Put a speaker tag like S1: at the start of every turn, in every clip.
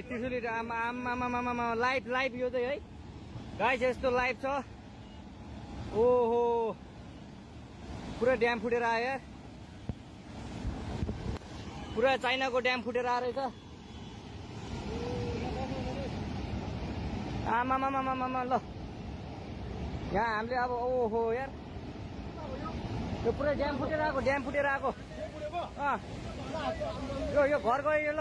S1: त्रिशुली आमा लाइभ यो चाहिँ है गाइस यस्तो लाइभ छ। ओहो पुरा ड्याम फुटेर आयो यार, पुरा चाइनाको ड्याम फुटेर आएर छ। आमा ल यहाँ हामीले अब ओहो यार यो पुरै ड्याम फुटेर आएको यो घर गयो यो। ल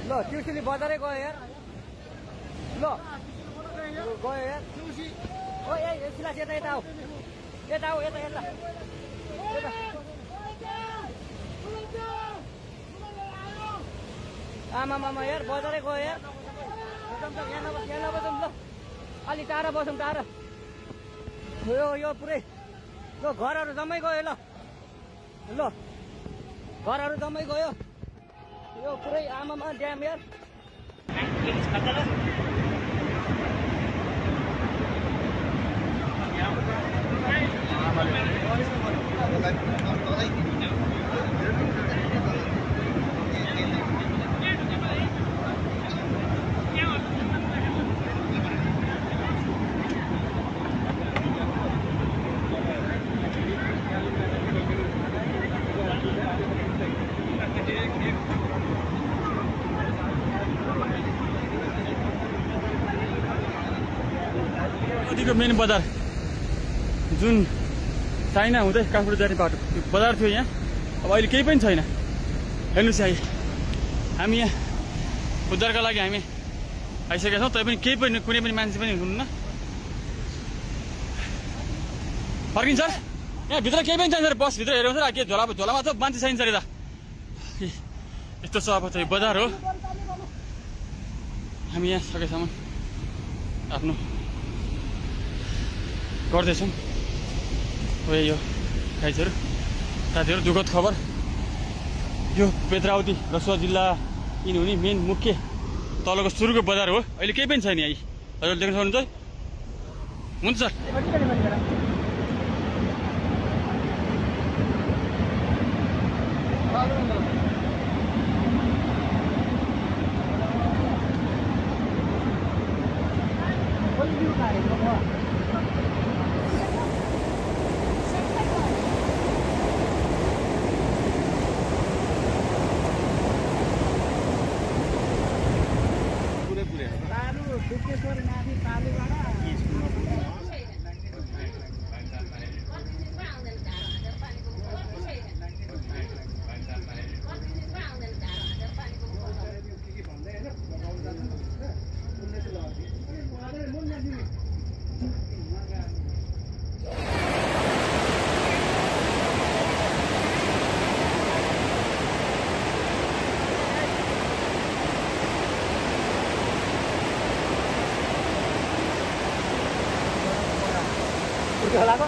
S1: ल त्रिशुली बजारै गयो यार। ल गयो यार ओ ए सिलास यता आऊ यता आमा यार बजारै गयो यार। यहाँ नबसौँ ल अलि टाढा बसौँ टाढा। यो पुरै ल घरहरू जम्मै गयो। ल घरहरू जम्मै गयो यो पुरै आमामा ड्याम यार।
S2: नदीको मेन बजार जुन चाइना हुँदै काठमाडौँ जाने बाटो त्यो बजार थियो यहाँ। अब अहिले केही पनि छैन। हेर्नुहोस् है हामी यहाँ बजारका लागि हामी आइसकेका छौँ, तैपनि केही पनि कुनै पनि मान्छे पनि हुनुहुन्न। फर्किन्छ यहाँ भित्र केही पनि चाहिन्छ। बस भित्र हेर्नु के झोलामा त मान्छे चाहिन्छ अरे त। यस्तो छ अब चाहिँ बजार हो। हामी यहाँ सकेसम्म आफ्नो गर्दैछौँ। हो यो गाइजहरू साथीहरू दुःखद खबर यो पेत्रावती रसुवा जिल्ला इन हुने मेन मुख्य तलको सुरुको बजार हो। अहिले केही पनि छैन यहाँ। हजुर देख्न सक्नुहुन्छ हुन्छ सर।
S1: होला को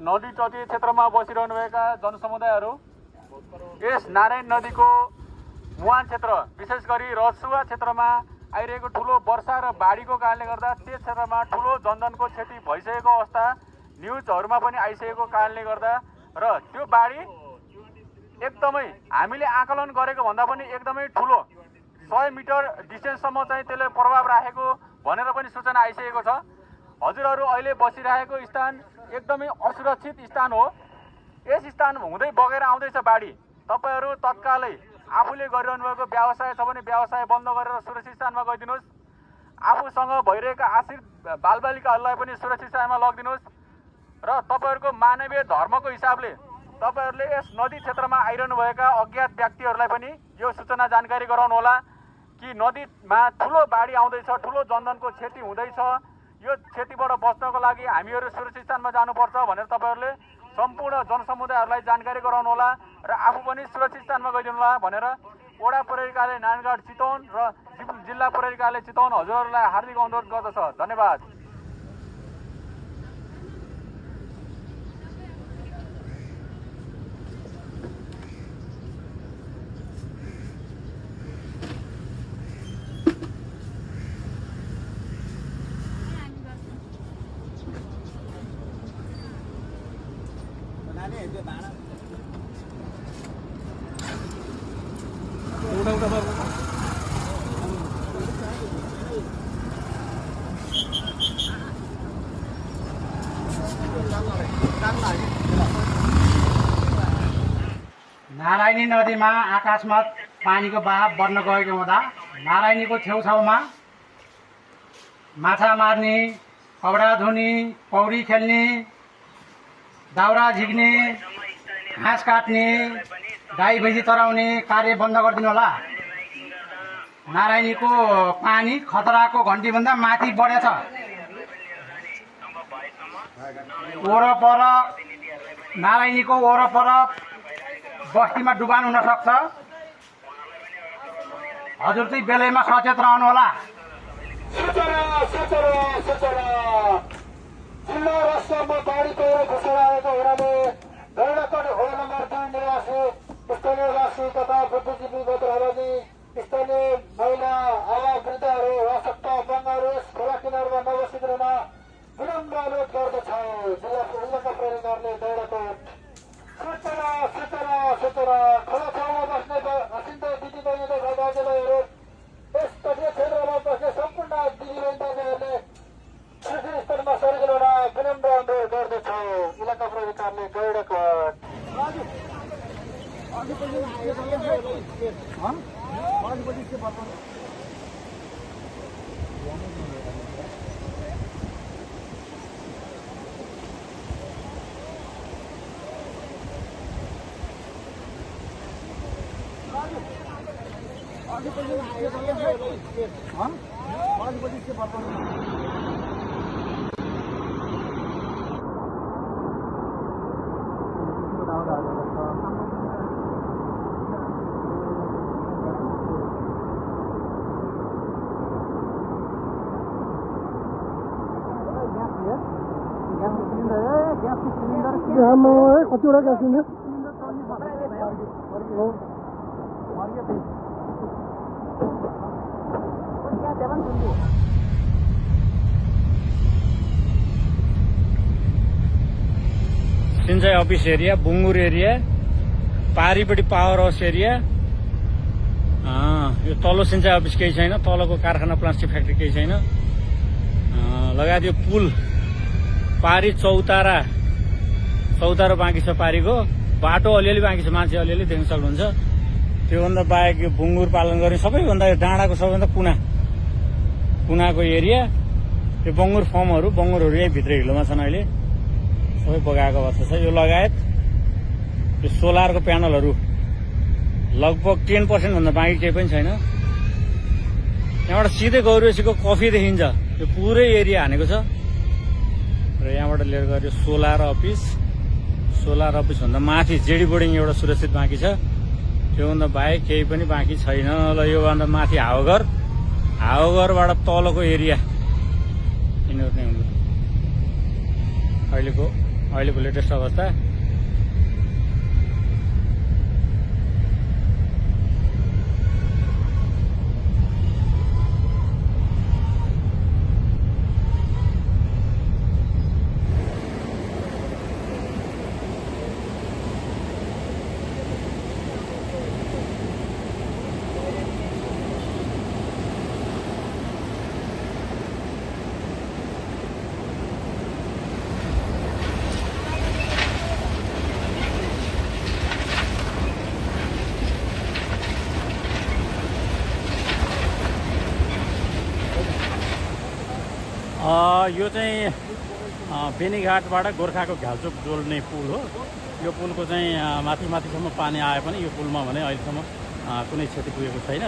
S2: नदी तटीय क्षेत्रमा बसिरहनुभएका जनसमुदायहरू
S3: यस नारायण नदीको मुहान क्षेत्र विशेष गरी रसुवा क्षेत्रमा आइरहेको ठुलो वर्षा र बाढीको कारणले गर्दा त्यस क्षेत्रमा ठुलो जनधनको क्षति भइसकेको अवस्था न्युजहरूमा पनि आइसकेको कारणले गर्दा र त्यो बाढी एकदमै हामीले आकलन गरेको भन्दा पनि एकदमै ठुलो 100 मिटर डिस्टेन्ससम्म चाहिँ त्यसले प्रभाव राखेको भनेर पनि सूचना आइसकेको छ। हजुरहरू अहिले बसिरहेको स्थान एकदमै असुरक्षित स्थान हो। यस स्थान हुँदै बगेर आउँदैछ बाढी। तपाईहरू तत्कालै आफूले गरिरहनु भएको व्यवसाय छ भने व्यवसाय बन्द गरेर सुरक्षित स्थानमा गइदिनुहोस्। आफूसँग भइरहेका आश्रित बालबालिकाहरूलाई पनि सुरक्षित स्थानमा लगिदिनुहोस् र तपाईहरूको मानवीय धर्मको हिसाबले तपाईहरूले यस नदी क्षेत्रमा आइरहनुभएका अज्ञात व्यक्तिहरूलाई पनि यो सूचना जानकारी गराउनुहोला कि नदीमा ठुलो बाढी आउँदैछ, ठुलो जनधनको क्षति हुँदैछ। यो क्षतिबाट बच्नको लागि हामीहरू सुरक्षित स्थानमा जानुपर्छ भनेर तपाईहरूले सम्पूर्ण जनसमुदायहरूलाई जानकारी गराउनुहोला र आफू पनि सुरक्षित स्थानमा गइदिनुहोला भनेर वडा प्रहरी कार्यालय नारायणगढ चितवन र जिल्ला प्रहरी कार्यालय चितवन हजुरहरूलाई हार्दिक अनुरोध गर्दछ। धन्यवाद।
S4: नारायणी नदीमा अकस्मात पानीको बहाव बढ्न गएको हुँदा नारायणीको छेउछाउमा माछा मार्ने, कपडा धुने, पौडी खेल्ने, दाउरा झिक्ने, घाँस काट्ने, गाई भैँसी चराउने कार्य बन्द गरिदिनु होला। नारायणीको पानी खतराको घन्टीभन्दा माथि बढेछ। वरपर नारायणीको वरपर बस्तीमा डुबान हुन सक्छ। हजुर चाहिँ बेलैमा सचेत रहनु होला।
S5: जिल्ला राष्ट्रमा बाढी पहिरो घोषणा आएको हुनाले गैंडाकोट होल नम्बर 2 निवासी स्थलीयवासी तथा बुद्धिजीवी मित्रहरूले स्थानीय महिला, आमा, वृद्धहरू, आवश्यकता अपाङ्गहरू खोला किनारमा नबसिदिन विनम्र अनुरोध गर्दछ। जिल्लाका प्रहरी कार्यालय गैंडाकोट। सूचना सूचना सूचना खोला छेउमा बस्ने बासिन्दा दिदीबहिनी तथा दाजुभाइहरू, यस तटीय क्षेत्रमा बस्ने सम्पूर्ण दिदीबहिनी दाजुहरूले सुरक्षित स्तरमा सरिदिन विनम्र अनुरोध गर्दछ। इलाका प्रहरी कार्यालय गैंडाकोट। कतिवटा ग्यास सिलिन्डर
S2: सिंचाई office area, Bungur area, Paripatti power house area. यो तल्लो सिंचाई अफिस केही छैन, तलको कारखाना प्लास्टिक फ्याक्ट्री केही छैन। लगायत यो पुल पारी चौतारा बाँकी छ। पारीको बाटो अलिअलि बाँकी छ, मान्छे अलिअलि देख्न सक्नुहुन्छ। त्योभन्दा बाहेक यो बुङ्गुर पालन गर्ने सबैभन्दा डाँडाको सबैभन्दा कुनाको एरिया। यो बङ्गुर बङ्गुरहरू यही भित्र हिलोमा छन्। अहिले सबै बगाएको अवस्था छ। यो लगायत यो सोलरको प्यानलहरू लगभग 10% भन्दा बाँकी केही पनि छैन। यहाँबाट सिधै गौरेसीको कफी देखिन्छ। यो पुरै एरिया हानेको छ र यहाँबाट लिएर गएर सोलर अफिस भन्दा माथि जेडी बोर्डिङ एउटा सुरक्षित बाँकी छ। त्योभन्दा बाहेक केही पनि बाँकी छैन। ल योभन्दा माथि हावाघरबाट तलको एरिया यिनीहरू नै हुनु अहिलेको लेटेस्ट अवस्था।
S6: यो चाहिँ बेनीघाटबाट गोर्खाको घ्याल्चोक जोड्ने पुल हो। यो पुलको चाहिँ माथिसम्म पानी आए पनि यो पुलमा भने अहिलेसम्म कुनै क्षति पुगेको छैन।